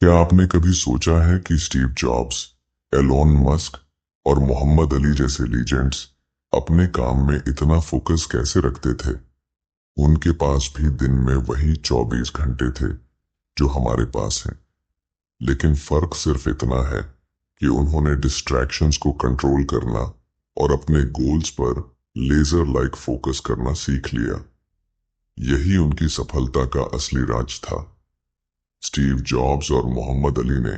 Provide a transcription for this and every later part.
क्या आपने कभी सोचा है कि स्टीव जॉब्स, एलोन मस्क और मोहम्मद अली जैसे लीजेंड्स अपने काम में इतना फोकस कैसे रखते थे? उनके पास भी दिन में वही 24 घंटे थे जो हमारे पास हैं। लेकिन फर्क सिर्फ इतना है कि उन्होंने डिस्ट्रैक्शंस को कंट्रोल करना और अपने गोल्स पर लेजर लाइक फोकस करना सीख लिया। यही उनकी सफलता का असली राज था। स्टीव जॉब्स और मोहम्मद अली ने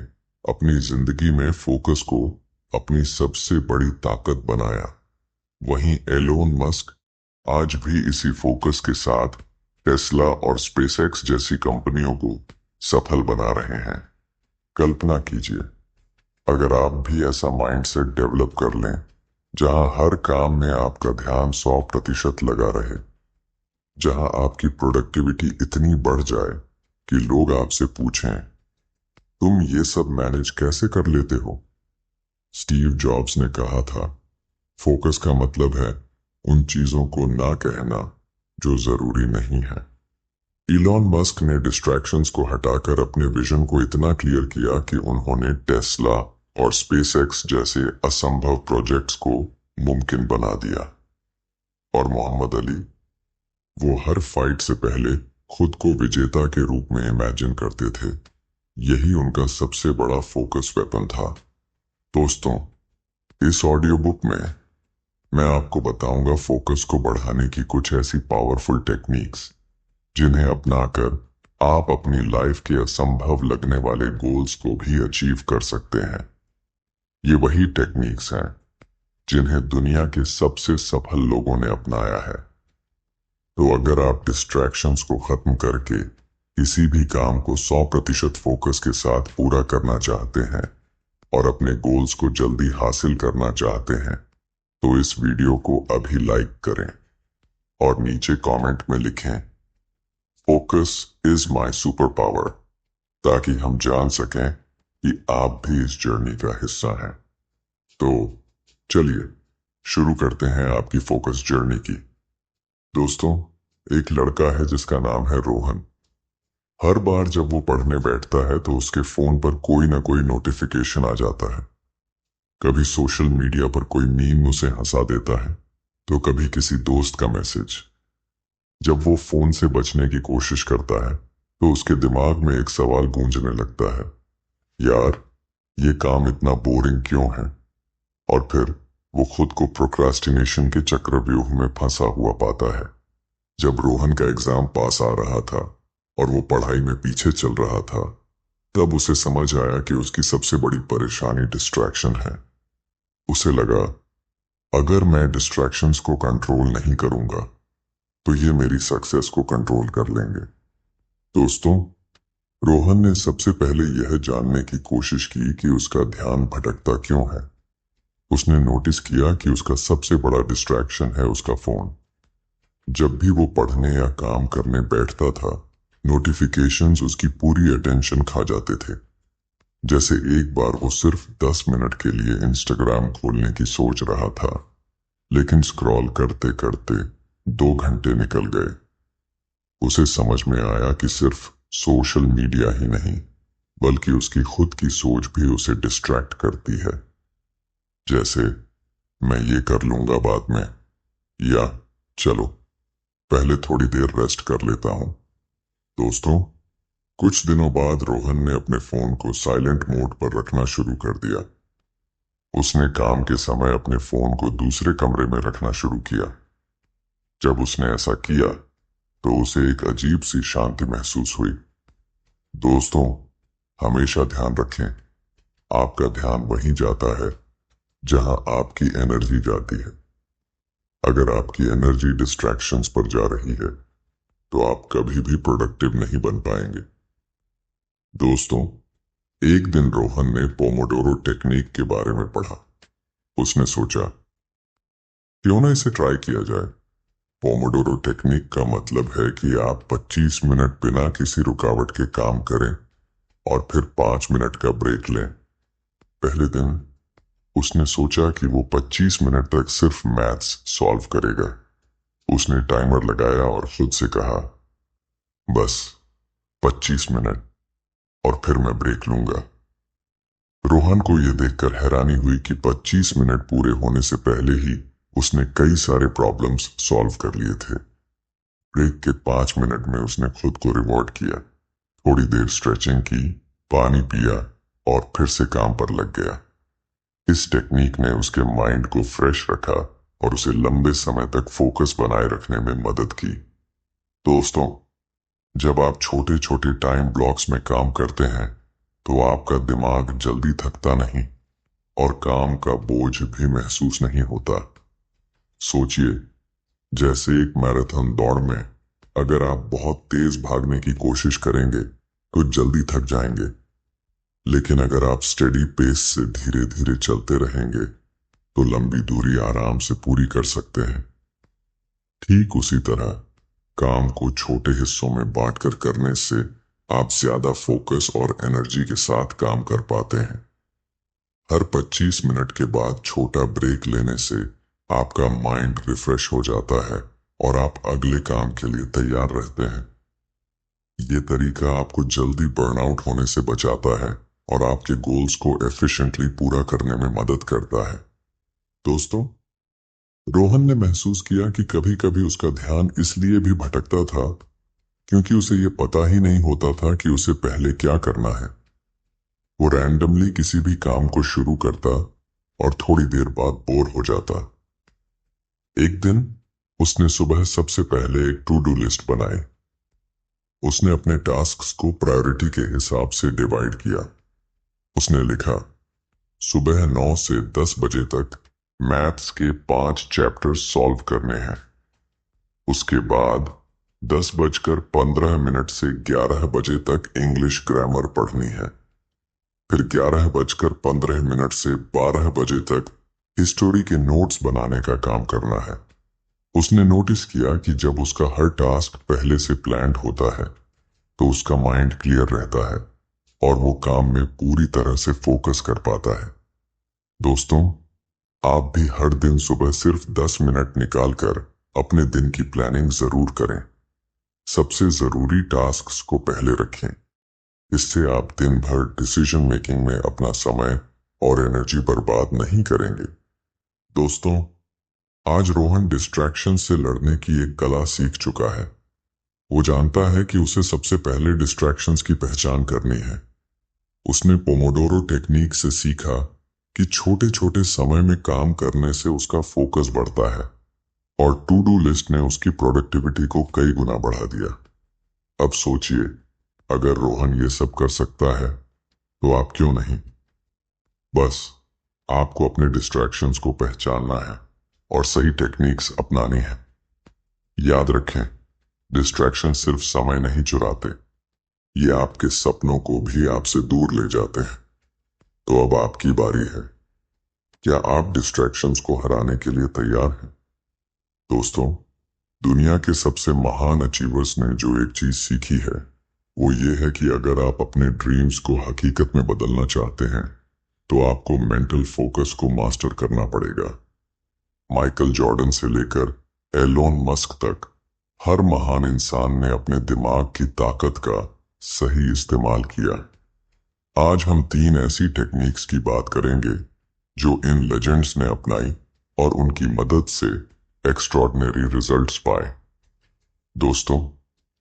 अपनी जिंदगी में फोकस को अपनी सबसे बड़ी ताकत बनाया। वहीं एलोन मस्क आज भी इसी फोकस के साथ टेस्ला और स्पेसएक्स जैसी कंपनियों को सफल बना रहे हैं। कल्पना कीजिए, अगर आप भी ऐसा माइंडसेट डेवलप कर लें जहां हर काम में आपका ध्यान 100% लगा रहे, जहां आपकी प्रोडक्टिविटी इतनी बढ़ जाए कि लोग आपसे पूछें, तुम ये सब मैनेज कैसे कर लेते हो? स्टीव जॉब्स ने कहा था, फोकस का मतलब है उन चीजों को ना कहना जो जरूरी नहीं है। इलॉन मस्क ने डिस्ट्रैक्शंस को हटाकर अपने विजन को इतना क्लियर किया कि उन्होंने टेस्ला और स्पेसएक्स जैसे असंभव प्रोजेक्ट्स को मुमकिन बना दिया। और मोहम्मद अली, वो हर फाइट से पहले खुद को विजेता के रूप में इमेजिन करते थे। यही उनका सबसे बड़ा फोकस वेपन था। दोस्तों, इस ऑडियो बुक में मैं आपको बताऊंगा फोकस को बढ़ाने की कुछ ऐसी पावरफुल टेक्निक्स जिन्हें अपनाकर आप अपनी लाइफ के असंभव लगने वाले गोल्स को भी अचीव कर सकते हैं। ये वही टेक्निक्स हैं जिन्हें दुनिया के सबसे सफल लोगों ने अपनाया है। तो अगर आप डिस्ट्रैक्शंस को खत्म करके किसी भी काम को 100% फोकस के साथ पूरा करना चाहते हैं और अपने गोल्स को जल्दी हासिल करना चाहते हैं, तो इस वीडियो को अभी लाइक करें और नीचे कमेंट में लिखें, focus is my super power, ताकि हम जान सकें कि आप भी इस जर्नी का हिस्सा हैं। तो चलिए शुरू करते हैं आपकी फोकस जर्नी की। दोस्तों, एक लड़का है जिसका नाम है रोहन। हर बार जब वो पढ़ने बैठता है तो उसके फोन पर कोई ना कोई नोटिफिकेशन आ जाता है। कभी सोशल मीडिया पर कोई मीम उसे हंसा देता है, तो कभी किसी दोस्त का मैसेज। जब वो फोन से बचने की कोशिश करता है तो उसके दिमाग में एक सवाल गूंजने लगता है, यार, ये काम इतना बोरिंग क्यों है? और फिर वो खुद को प्रोक्रास्टिनेशन के चक्रव्यूह में फंसा हुआ पाता है। जब रोहन का एग्जाम पास आ रहा था और वो पढ़ाई में पीछे चल रहा था, तब उसे समझ आया कि उसकी सबसे बड़ी परेशानी डिस्ट्रैक्शन है। उसे लगा, अगर मैं डिस्ट्रैक्शंस को कंट्रोल नहीं करूंगा तो ये मेरी सक्सेस को कंट्रोल कर लेंगे। दोस्तों, रोहन ने सबसे पहले यह जानने की कोशिश की कि उसका ध्यान भटकता क्यों है। उसने नोटिस किया कि उसका सबसे बड़ा डिस्ट्रैक्शन है उसका फोन। जब भी वो पढ़ने या काम करने बैठता था, नोटिफिकेशंस उसकी पूरी अटेंशन खा जाते थे। जैसे एक बार वो सिर्फ 10 मिनट के लिए इंस्टाग्राम खोलने की सोच रहा था, लेकिन स्क्रॉल करते करते 2 घंटे निकल गए। उसे समझ में आया कि सिर्फ सोशल मीडिया ही नहीं, बल्कि उसकी खुद की सोच भी उसे डिस्ट्रैक्ट करती है। जैसे, मैं ये कर लूंगा बाद में, या चलो पहले थोड़ी देर रेस्ट कर लेता हूं। दोस्तों, कुछ दिनों बाद रोहन ने अपने फोन को साइलेंट मोड पर रखना शुरू कर दिया। उसने काम के समय अपने फोन को दूसरे कमरे में रखना शुरू किया। जब उसने ऐसा किया तो उसे एक अजीब सी शांति महसूस हुई। दोस्तों, हमेशा ध्यान रखें, आपका ध्यान वहीं जाता है जहां आपकी एनर्जी जाती है। अगर आपकी एनर्जी डिस्ट्रैक्शंस पर जा रही है तो आप कभी भी प्रोडक्टिव नहीं बन पाएंगे। दोस्तों, एक दिन रोहन ने पोमोडोरो टेक्निक के बारे में पढ़ा। उसने सोचा, क्यों ना इसे ट्राई किया जाए। पोमोडोरो टेक्निक का मतलब है कि आप 25 मिनट बिना किसी रुकावट के काम करें और फिर 5 मिनट का ब्रेक लें। पहले दिन उसने सोचा कि वो 25 मिनट तक सिर्फ मैथ्स सॉल्व करेगा। उसने टाइमर लगाया और खुद से कहा, बस 25 मिनट। और फिर मैं ब्रेक लूंगा। रोहन को यह देखकर हैरानी हुई कि 25 मिनट पूरे होने से पहले ही उसने कई सारे प्रॉब्लम्स सॉल्व कर लिए थे। ब्रेक के 5 मिनट में उसने खुद को रिवॉर्ड किया, थोड़ी देर स्ट्रेचिंग की, पानी पिया और फिर से काम पर लग गया। इस टेक्निक ने उसके माइंड को फ्रेश रखा और उसे लंबे समय तक फोकस बनाए रखने में मदद की। दोस्तों, जब आप छोटे छोटे टाइम ब्लॉक्स में काम करते हैं तो आपका दिमाग जल्दी थकता नहीं और काम का बोझ भी महसूस नहीं होता। सोचिए, जैसे एक मैराथन दौड़ में अगर आप बहुत तेज भागने की कोशिश करेंगे तो जल्दी थक जाएंगे, लेकिन अगर आप स्टेडी पेस से धीरे धीरे चलते रहेंगे तो लंबी दूरी आराम से पूरी कर सकते हैं। ठीक उसी तरह काम को छोटे हिस्सों में बांटकर करने से आप ज्यादा फोकस और एनर्जी के साथ काम कर पाते हैं। हर 25 मिनट के बाद छोटा ब्रेक लेने से आपका माइंड रिफ्रेश हो जाता है और आप अगले काम के लिए तैयार रहते हैं। ये तरीका आपको जल्दी बर्नआउट होने से बचाता है और आपके गोल्स को एफिशिएंटली पूरा करने में मदद करता है। दोस्तों, रोहन ने महसूस किया कि कभी कभी उसका ध्यान इसलिए भी भटकता था क्योंकि उसे यह पता ही नहीं होता था कि उसे पहले क्या करना है। वो रैंडमली किसी भी काम को शुरू करता और थोड़ी देर बाद बोर हो जाता। एक दिन उसने सुबह सबसे पहले एक टू डू लिस्ट बनाई। उसने अपने टास्क्स को प्रायोरिटी के हिसाब से डिवाइड किया। उसने लिखा, सुबह 9 से 10 बजे तक मैथ्स के 5 चैप्टर्स सॉल्व करने हैं। उसके बाद 10:15 से 11 बजे तक इंग्लिश ग्रामर पढ़नी है। फिर 11:15 से 12 बजे तक हिस्टोरी के नोट्स बनाने का काम करना है। उसने नोटिस किया कि जब उसका हर टास्क पहले से प्लान्ड होता है तो उसका माइंड क्लियर रहता है और वो काम में पूरी तरह से फोकस कर पाता है। दोस्तों, आप भी हर दिन सुबह सिर्फ 10 मिनट निकालकर अपने दिन की प्लानिंग जरूर करें। सबसे जरूरी टास्क्स को पहले रखें। इससे आप दिन भर डिसीजन मेकिंग में अपना समय और एनर्जी बर्बाद नहीं करेंगे। दोस्तों, आज रोहन डिस्ट्रैक्शन से लड़ने की एक कला सीख चुका है। वो जानता है कि उसे सबसे पहले डिस्ट्रैक्शंस की पहचान करनी है। उसने पोमोडोरो टेक्निक से सीखा कि छोटे छोटे समय में काम करने से उसका फोकस बढ़ता है और टू डू लिस्ट ने उसकी प्रोडक्टिविटी को कई गुना बढ़ा दिया। अब सोचिए, अगर रोहन ये सब कर सकता है तो आप क्यों नहीं। बस आपको अपने डिस्ट्रैक्शंस को पहचानना है और सही टेक्निक्स अपनानी है। याद रखें, डिस्ट्रैक्शन सिर्फ समय नहीं चुराते, ये आपके सपनों को भी आपसे दूर ले जाते हैं। तो अब आपकी बारी है। क्या आप डिस्ट्रैक्शंस को हराने के लिए तैयार हैं? दोस्तों, दुनिया के सबसे महान अचीवर्स ने जो एक चीज सीखी है वो ये है कि अगर आप अपने ड्रीम्स को हकीकत में बदलना चाहते हैं तो आपको मेंटल फोकस को मास्टर करना पड़ेगा। माइकल जॉर्डन से लेकर एलोन मस्क तक हर महान इंसान ने अपने दिमाग की ताकत का सही इस्तेमाल किया। आज हम 3 ऐसी टेक्निक्स की बात करेंगे जो इन लेजेंड्स ने अपनाई और उनकी मदद से एक्स्ट्रॉर्डिनरी रिजल्ट्स पाए। दोस्तों,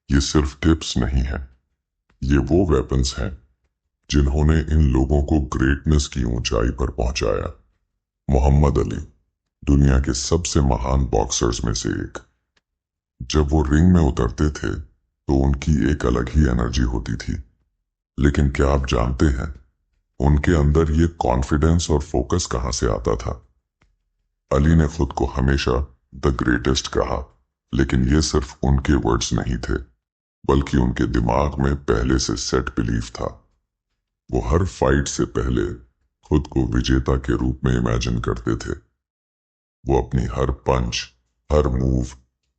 ये सिर्फ टिप्स नहीं है, ये वो वेपन्स हैं जिन्होंने इन लोगों को ग्रेटनेस की ऊंचाई पर पहुंचाया। मोहम्मद अली, दुनिया के सबसे महान बॉक्सर्स में से एक। जब वो रिंग में उतरते थे तो उनकी एक अलग ही एनर्जी होती थी, लेकिन क्या आप जानते हैं उनके अंदर ये कॉन्फिडेंस और फोकस कहां से आता था? अली ने खुद को हमेशा द ग्रेटेस्ट कहा, लेकिन ये सिर्फ उनके वर्ड्स नहीं थे, बल्कि उनके दिमाग में पहले से सेट बिलीफ था। वो हर फाइट से पहले खुद को विजेता के रूप में इमेजिन करते थे। वो अपनी हर पंच, हर मूव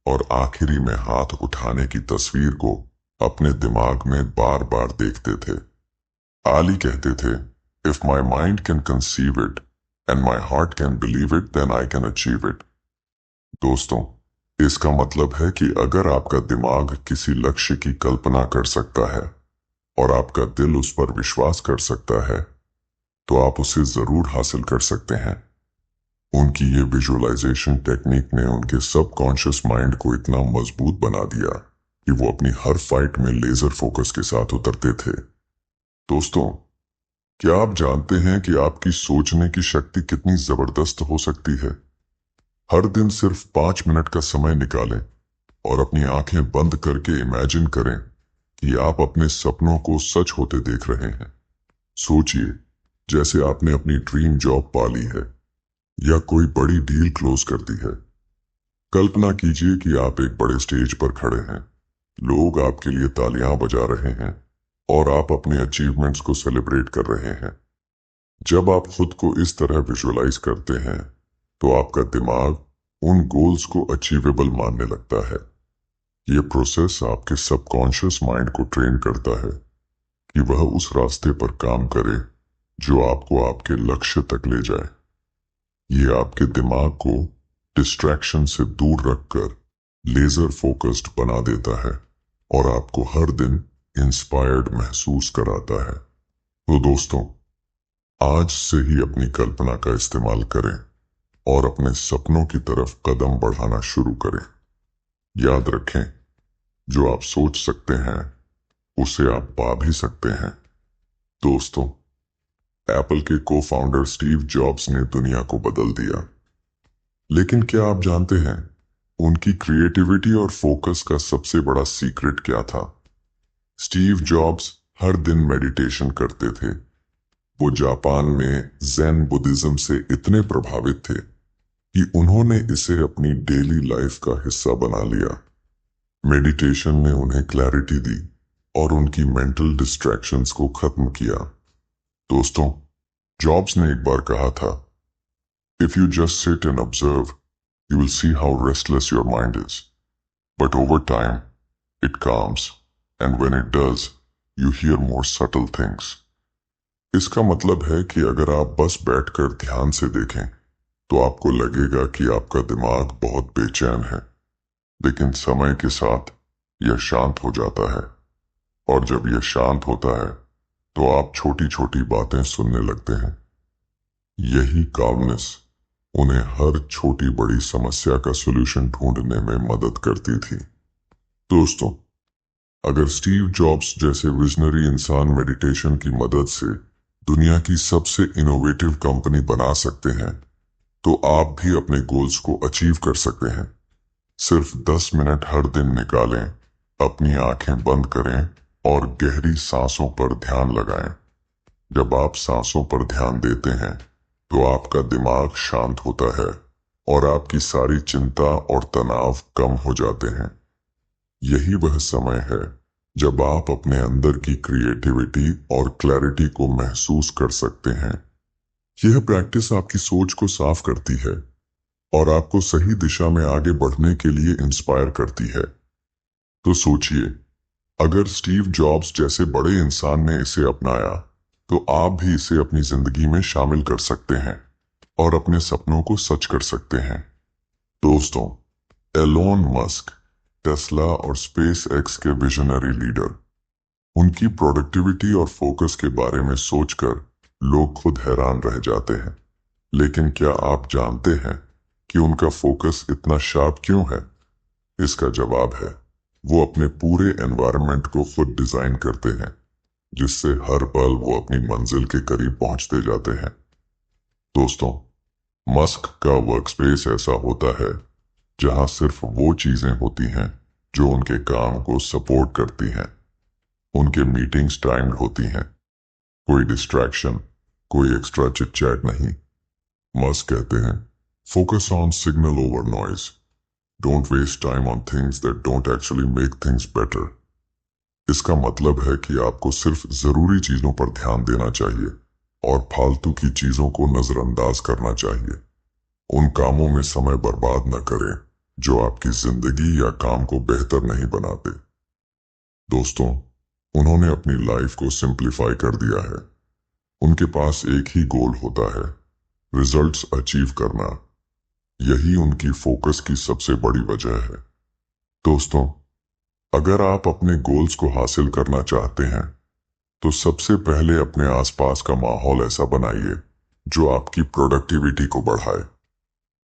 और आखिरी में हाथ उठाने की तस्वीर को अपने दिमाग में बार बार देखते थे। अली कहते थे, if my mind can conceive it and my heart can believe it then I can achieve it. दोस्तों, इसका मतलब है कि अगर आपका दिमाग किसी लक्ष्य की कल्पना कर सकता है और आपका दिल उस पर विश्वास कर सकता है, तो आप उसे जरूर हासिल कर सकते हैं। उनकी ये विजुअलाइजेशन टेक्निक ने उनके सबकॉन्शियस माइंड को इतना मजबूत बना दिया कि वो अपनी हर फाइट में लेजर फोकस के साथ उतरते थे। दोस्तों, क्या आप जानते हैं कि आपकी सोचने की शक्ति कितनी जबरदस्त हो सकती है? हर दिन सिर्फ 5 मिनट का समय निकालें और अपनी आंखें बंद करके इमेजिन करें कि आप अपने सपनों को सच होते देख रहे हैं। सोचिए, जैसे आपने अपनी ड्रीम जॉब पा ली है या कोई बड़ी डील क्लोज कर दी है। कल्पना कीजिए कि आप एक बड़े स्टेज पर खड़े हैं, लोग आपके लिए तालियां बजा रहे हैं और आप अपने अचीवमेंट्स को सेलिब्रेट कर रहे हैं। जब आप खुद को इस तरह विजुअलाइज करते हैं, तो आपका दिमाग उन गोल्स को अचीवेबल मानने लगता है। ये प्रोसेस आपके सबकॉन्शियस माइंड को ट्रेन करता है कि वह उस रास्ते पर काम करे जो आपको आपके लक्ष्य तक ले जाए। ये आपके दिमाग को डिस्ट्रैक्शन से दूर रखकर लेजर फोकस्ड बना देता है और आपको हर दिन इंस्पायर्ड महसूस कराता है। तो दोस्तों, आज से ही अपनी कल्पना का इस्तेमाल करें और अपने सपनों की तरफ कदम बढ़ाना शुरू करें। याद रखें, जो आप सोच सकते हैं उसे आप पा भी सकते हैं। दोस्तों, एप्पल के को फाउंडर स्टीव जॉब्स ने दुनिया को बदल दिया, लेकिन क्या आप जानते हैं उनकी क्रिएटिविटी और फोकस का सबसे बड़ा सीक्रेट क्या था? स्टीव जॉब्स हर दिन मेडिटेशन करते थे। वो जापान में ज़ेन बुद्धिज्म से इतने प्रभावित थे कि उन्होंने इसे अपनी डेली लाइफ का हिस्सा बना लिया। मेडिटेशन ने उन्हें क्लैरिटी दी और उनकी मेंटल डिस्ट्रैक्शंस को खत्म किया। दोस्तों, जॉब्स ने एक बार कहा था, if you just sit and observe, you will see how restless your mind is. But over time, it calms, and when it does, you hear more subtle things. इसका मतलब है कि अगर आप बस बैठकर ध्यान से देखें, तो आपको लगेगा कि आपका दिमाग बहुत बेचैन है, लेकिन समय के साथ यह शांत हो जाता है। और जब यह शांत होता है, तो आप छोटी छोटी बातें सुनने लगते हैं। यही काल्मनेस उन्हें हर छोटी बड़ी समस्या का सॉल्यूशन ढूंढने में मदद करती थी। दोस्तों, अगर स्टीव जॉब्स जैसे विजनरी इंसान मेडिटेशन की मदद से दुनिया की सबसे इनोवेटिव कंपनी बना सकते हैं, तो आप भी अपने गोल्स को अचीव कर सकते हैं। सिर्फ 10 मिनट हर दिन निकालें, अपनी आंखें बंद करें और गहरी सांसों पर ध्यान लगाएं। जब आप सांसों पर ध्यान देते हैं, तो आपका दिमाग शांत होता है और आपकी सारी चिंता और तनाव कम हो जाते हैं। यही वह समय है जब आप अपने अंदर की क्रिएटिविटी और क्लैरिटी को महसूस कर सकते हैं। यह प्रैक्टिस आपकी सोच को साफ करती है और आपको सही दिशा में आगे बढ़ने के लिए इंस्पायर करती है। तो सोचिए, अगर स्टीव जॉब्स जैसे बड़े इंसान ने इसे अपनाया, तो आप भी इसे अपनी जिंदगी में शामिल कर सकते हैं और अपने सपनों को सच कर सकते हैं। दोस्तों, एलोन मस्क, टेस्ला और स्पेस एक्स के विजनरी लीडर, उनकी प्रोडक्टिविटी और फोकस के बारे में सोचकर लोग खुद हैरान रह जाते हैं। लेकिन क्या आप जानते हैं कि उनका फोकस इतना शार्प क्यों है? इसका जवाब है, वो अपने पूरे एनवायरनमेंट को खुद डिजाइन करते हैं, जिससे हर पल वो अपनी मंजिल के करीब पहुंचते जाते हैं। दोस्तों, मस्क का वर्कस्पेस ऐसा होता है जहां सिर्फ वो चीजें होती हैं जो उनके काम को सपोर्ट करती हैं। उनके मीटिंग्स टाइम्ड होती हैं, कोई डिस्ट्रैक्शन, कोई एक्स्ट्रा चिट चैट नहीं। मस्क कहते हैं, focus on signal over noise, don't waste time on things that don't actually make things better. इसका मतलब है कि आपको सिर्फ जरूरी चीजों पर ध्यान देना चाहिए और फालतू की चीजों को नजरअंदाज करना चाहिए। उन कामों में समय बर्बाद न करें जो आपकी जिंदगी या काम को बेहतर नहीं बनाते। दोस्तों, उन्होंने अपनी लाइफ को सिंप्लीफाई कर दिया है। उनके पास एक ही गोल होता है, रिजल्ट्स अचीव करना। यही उनकी फोकस की सबसे बड़ी वजह है। दोस्तों, अगर आप अपने गोल्स को हासिल करना चाहते हैं, तो सबसे पहले अपने आसपास का माहौल ऐसा बनाइए जो आपकी प्रोडक्टिविटी को बढ़ाए।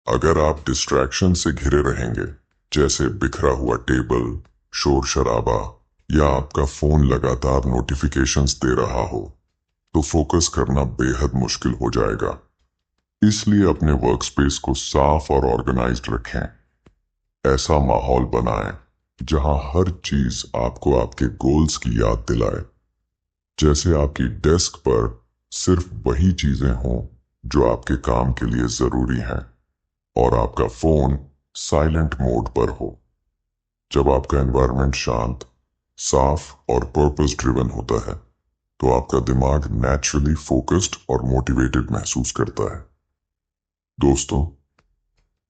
अगर आप डिस्ट्रैक्शन से घिरे रहेंगे, जैसे बिखरा हुआ टेबल, शोर शराबा या आपका फोन लगातार नोटिफिकेशंस दे रहा हो, तो फोकस करना बेहद मुश्किल हो जाएगा। इसलिए अपने वर्कस्पेस को साफ और ऑर्गेनाइज्ड रखें। ऐसा माहौल बनाएं जहां हर चीज आपको आपके गोल्स की याद दिलाए। जैसे आपकी डेस्क पर सिर्फ वही चीजें हों जो आपके काम के लिए जरूरी हैं और आपका फोन साइलेंट मोड पर हो। जब आपका एनवायरनमेंट शांत, साफ और पर्पस ड्रिवन होता है, तो आपका दिमाग नेचुरली फोकस्ड और मोटिवेटेड महसूस करता है। दोस्तों,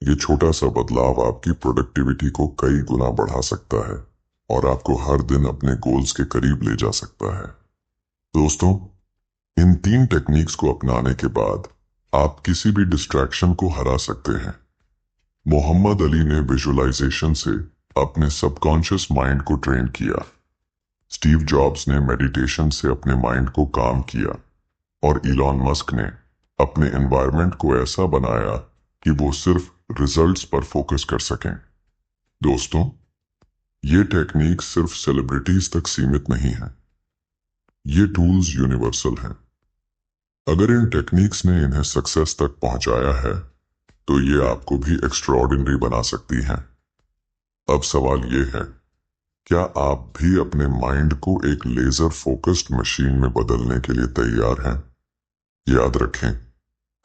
ये छोटा सा बदलाव आपकी प्रोडक्टिविटी को कई गुना बढ़ा सकता है और आपको हर दिन अपने गोल्स के करीब ले जा सकता है। दोस्तों, इन 3 टेक्निक्स को अपनाने के बाद आप किसी भी डिस्ट्रैक्शन को हरा सकते हैं। मोहम्मद अली ने विजुअलाइजेशन से अपने सबकॉन्शियस माइंड को ट्रेन किया। स्टीव जॉब्स ने मेडिटेशन से अपने माइंड को काम किया और इलॉन मस्क ने अपने एनवायरनमेंट को ऐसा बनाया कि वो सिर्फ रिजल्ट्स पर फोकस कर सकें। दोस्तों, ये टेक्निक सिर्फ सेलिब्रिटीज तक सीमित नहीं है। ये टूल्स यूनिवर्सल हैं। अगर इन टेक्निक्स ने इन्हें सक्सेस तक पहुंचाया है, तो ये आपको भी एक्स्ट्राऑर्डिनरी बना सकती हैं। अब सवाल ये है, क्या आप भी अपने माइंड को एक लेजर फोकस्ड मशीन में बदलने के लिए तैयार हैं? याद रखें,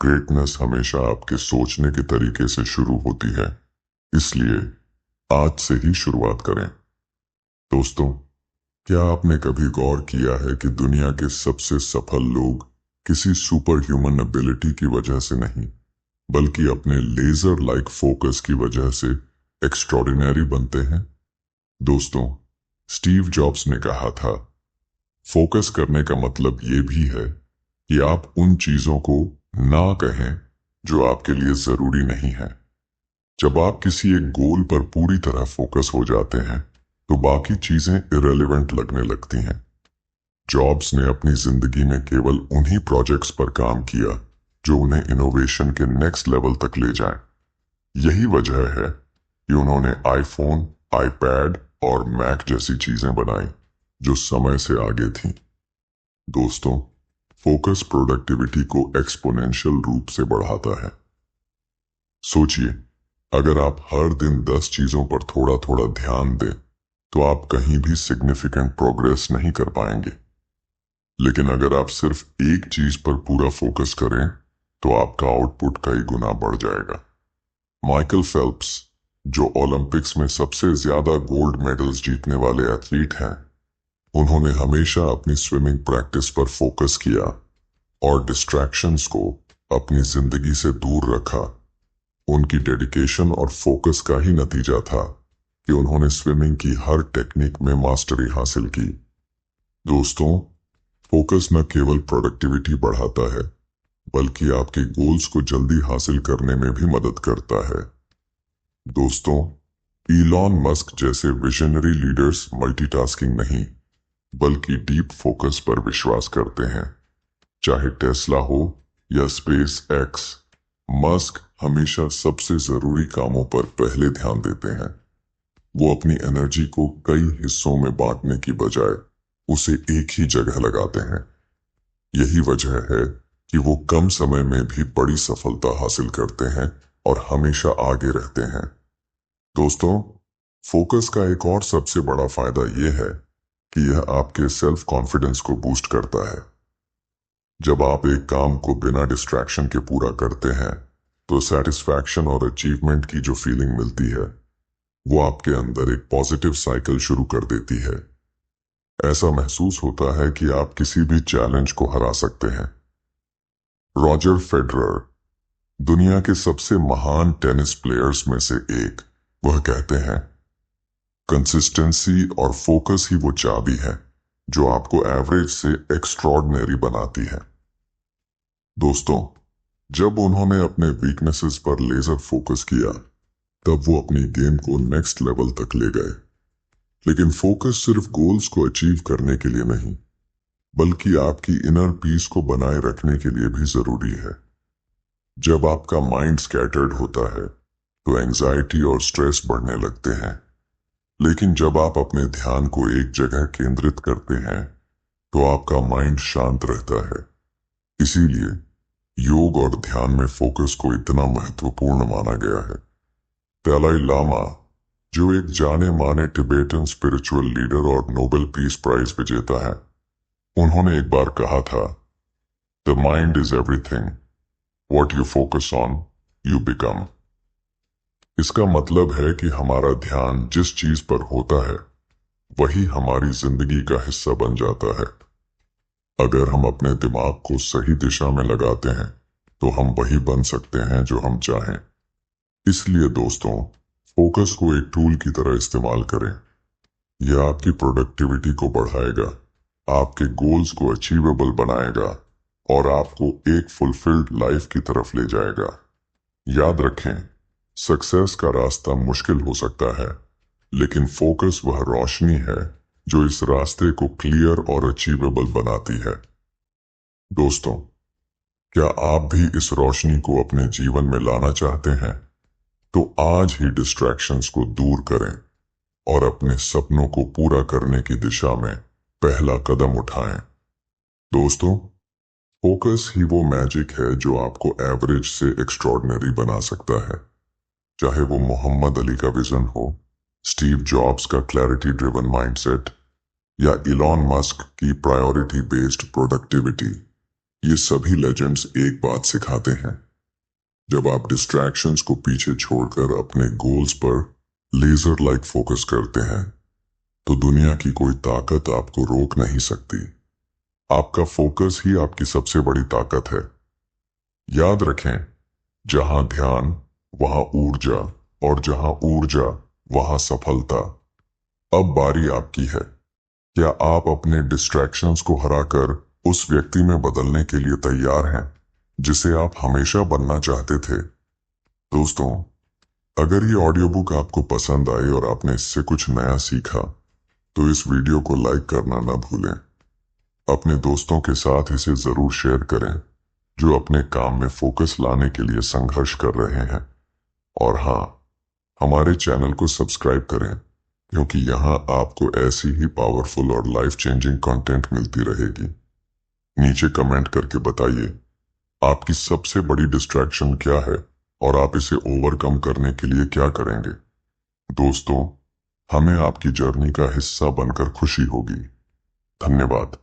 ग्रेटनेस हमेशा आपके सोचने के तरीके से शुरू होती है, इसलिए आज से ही शुरुआत करें। दोस्तों, क्या आपने कभी गौर किया है कि दुनिया के सबसे सफल लोग किसी सुपर ह्यूमन एबिलिटी की वजह से नहीं, बल्कि अपने लेजर लाइक फोकस की वजह से एक्स्ट्रॉर्डिनरी बनते हैं? दोस्तों, स्टीव जॉब्स ने कहा था, फोकस करने का मतलब ये भी है कि आप उन चीजों को ना कहें जो आपके लिए जरूरी नहीं है। जब आप किसी एक गोल पर पूरी तरह फोकस हो जाते हैं, तो बाकी चीजें इरेलीवेंट लगने लगती हैं। जॉब्स ने अपनी जिंदगी में केवल उन्हीं प्रोजेक्ट्स पर काम किया जो उन्हें इनोवेशन के नेक्स्ट लेवल तक ले जाएं। यही वजह है कि उन्होंने आईफोन, आईपैड और मैक जैसी चीजें बनाई जो समय से आगे थीं। दोस्तों, फोकस प्रोडक्टिविटी को एक्सपोनेंशियल रूप से बढ़ाता है। सोचिए, अगर आप हर दिन 10 चीजों पर थोड़ा थोड़ा ध्यान दें, तो आप कहीं भी सिग्निफिकेंट प्रोग्रेस नहीं कर पाएंगे। लेकिन अगर आप सिर्फ एक चीज पर पूरा फोकस करें, तो आपका आउटपुट कई गुना बढ़ जाएगा। माइकल फेल्प्स, जो ओलंपिक्स में सबसे ज्यादा गोल्ड मेडल्स जीतने वाले एथलीट हैं, उन्होंने हमेशा अपनी स्विमिंग प्रैक्टिस पर फोकस किया और डिस्ट्रैक्शंस को अपनी जिंदगी से दूर रखा। उनकी डेडिकेशन और फोकस का ही नतीजा था कि उन्होंने स्विमिंग की हर टेक्निक में मास्टरी हासिल की। दोस्तों, फोकस न केवल प्रोडक्टिविटी बढ़ाता है, बल्कि आपके गोल्स को जल्दी हासिल करने में भी मदद करता है। दोस्तों, इलॉन मस्क जैसे विजनरी लीडर्स मल्टीटास्किंग नहीं, बल्कि डीप फोकस पर विश्वास करते हैं। चाहे टेस्ला हो या स्पेस एक्स, मस्क हमेशा सबसे जरूरी कामों पर पहले ध्यान देते हैं। वो अपनी एनर्जी को कई हिस्सों में बांटने की बजाय उसे एक ही जगह लगाते हैं। यही वजह है कि वो कम समय में भी बड़ी सफलता हासिल करते हैं और हमेशा आगे रहते हैं। दोस्तों, फोकस का एक और सबसे बड़ा फायदा यह है कि यह आपके सेल्फ कॉन्फिडेंस को बूस्ट करता है। जब आप एक काम को बिना डिस्ट्रैक्शन के पूरा करते हैं, तो सेटिस्फैक्शन और अचीवमेंट की जो फीलिंग मिलती है, वो आपके अंदर एक पॉजिटिव साइकिल शुरू कर देती है। ऐसा महसूस होता है कि आप किसी भी चैलेंज को हरा सकते हैं। रॉजर फेडरर, दुनिया के सबसे महान टेनिस प्लेयर्स में से एक, वह कहते हैं, कंसिस्टेंसी और फोकस ही वो चाबी है जो आपको एवरेज से एक्स्ट्रॉर्डिनरी बनाती है। दोस्तों, जब उन्होंने अपने वीकनेसेस पर लेजर फोकस किया, तब वो अपनी गेम को नेक्स्ट लेवल तक ले गए। लेकिन फोकस सिर्फ गोल्स को अचीव करने के लिए नहीं, बल्कि आपकी इनर पीस को बनाए रखने के लिए भी जरूरी है। जब आपका माइंड स्कैटर्ड होता है तो एंजाइटी और स्ट्रेस बढ़ने लगते हैं, लेकिन जब आप अपने ध्यान को एक जगह केंद्रित करते हैं तो आपका माइंड शांत रहता है। इसीलिए योग और ध्यान में फोकस को इतना महत्वपूर्ण माना गया है। दलाई लामा, जो एक जाने माने टिबेटन स्पिरिचुअल लीडर और नोबेल पीस प्राइज विजेता है, उन्होंने एक बार कहा था, the mind is everything, what you focus on you become. इसका मतलब है कि हमारा ध्यान जिस चीज पर होता है वही हमारी जिंदगी का हिस्सा बन जाता है। अगर हम अपने दिमाग को सही दिशा में लगाते हैं तो हम वही बन सकते हैं जो हम चाहें। इसलिए दोस्तों, फोकस को एक टूल की तरह इस्तेमाल करें। यह आपकी प्रोडक्टिविटी को बढ़ाएगा, आपके गोल्स को अचीवेबल बनाएगा और आपको एक फुलफिल्ड लाइफ की तरफ ले जाएगा। याद रखें, सक्सेस का रास्ता मुश्किल हो सकता है, लेकिन फोकस वह रोशनी है जो इस रास्ते को क्लियर और अचीवेबल बनाती है। दोस्तों, क्या आप भी इस रोशनी को अपने जीवन में लाना चाहते हैं? तो आज ही डिस्ट्रैक्शंस को दूर करें और अपने सपनों को पूरा करने की दिशा में पहला कदम उठाएं। दोस्तों, फोकस ही वो मैजिक है जो आपको एवरेज से एक्स्ट्रॉर्डिनरी बना सकता है। चाहे वो मोहम्मद अली का विजन हो, स्टीव जॉब्स का क्लैरिटी ड्रिवन माइंडसेट या इलॉन मस्क की प्रायोरिटी बेस्ड प्रोडक्टिविटी, ये सभी लेजेंड्स एक बात सिखाते हैं। जब आप डिस्ट्रैक्शंस को पीछे छोड़कर अपने गोल्स पर लेजर लाइक फोकस करते हैं तो दुनिया की कोई ताकत आपको रोक नहीं सकती। आपका फोकस ही आपकी सबसे बड़ी ताकत है। याद रखें, जहां ध्यान वहां ऊर्जा, और जहां ऊर्जा वहां सफलता। अब बारी आपकी है। क्या आप अपने डिस्ट्रैक्शंस को हराकर उस व्यक्ति में बदलने के लिए तैयार हैं जिसे आप हमेशा बनना चाहते थे? दोस्तों, अगर ये ऑडियो बुक आपको पसंद आई और आपने इससे कुछ नया सीखा तो इस वीडियो को लाइक करना ना भूलें। अपने दोस्तों के साथ इसे जरूर शेयर करें जो अपने काम में फोकस लाने के लिए संघर्ष कर रहे हैं। और हाँ, हमारे चैनल को सब्सक्राइब करें, क्योंकि यहाँ आपको ऐसी ही पावरफुल और लाइफ चेंजिंग कंटेंट मिलती रहेगी। नीचे कमेंट करके बताइए आपकी सबसे बड़ी डिस्ट्रैक्शन क्या है और आप इसे ओवरकम करने के लिए क्या करेंगे। दोस्तों, हमें आपकी जर्नी का हिस्सा बनकर खुशी होगी। धन्यवाद।